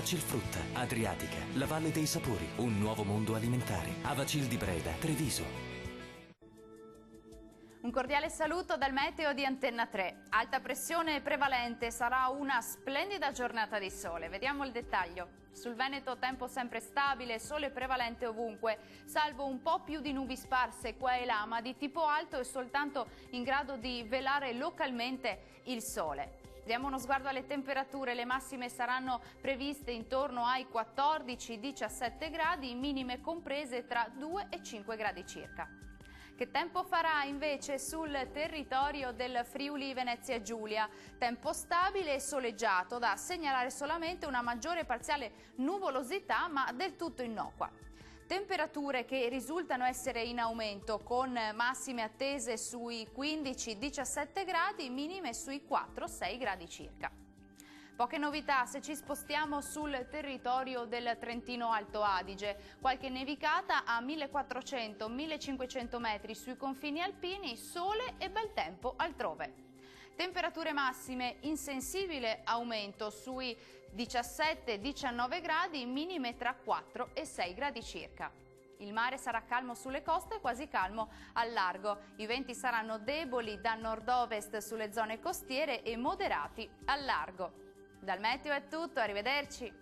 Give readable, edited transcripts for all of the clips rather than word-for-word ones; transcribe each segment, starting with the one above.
Bacilfrutta, Adriatica, la Valle dei Sapori, un nuovo mondo alimentare. Avacil di Breda, Treviso. Un cordiale saluto dal meteo di Antenna 3. Alta pressione prevalente, sarà una splendida giornata di sole. Vediamo il dettaglio. Sul Veneto tempo sempre stabile, sole prevalente ovunque, salvo un po' più di nubi sparse qua e là, ma di tipo alto e soltanto in grado di velare localmente il sole. Diamo uno sguardo alle temperature, le massime saranno previste intorno ai 14-17 gradi, minime comprese tra 2 e 5 gradi circa. Che tempo farà invece sul territorio del Friuli Venezia Giulia? Tempo stabile e soleggiato, da segnalare solamente una maggiore parziale nuvolosità ma del tutto innocua. Temperature che risultano essere in aumento, con massime attese sui 15-17 gradi, minime sui 4-6 gradi circa. Poche novità se ci spostiamo sul territorio del Trentino Alto Adige. Qualche nevicata a 1400-1500 metri sui confini alpini, sole e bel tempo altrove. Temperature massime in sensibile aumento sui 17-19 gradi, minime tra 4 e 6 gradi circa. Il mare sarà calmo sulle coste e quasi calmo al largo. I venti saranno deboli da nord-ovest sulle zone costiere e moderati al largo. Dal meteo è tutto, arrivederci!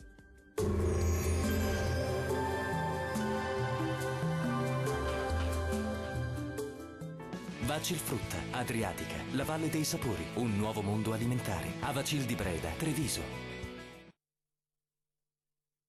Bacilfrutta, Adriatica, la Valle dei Sapori, un nuovo mondo alimentare. Avacil di Breda, Treviso.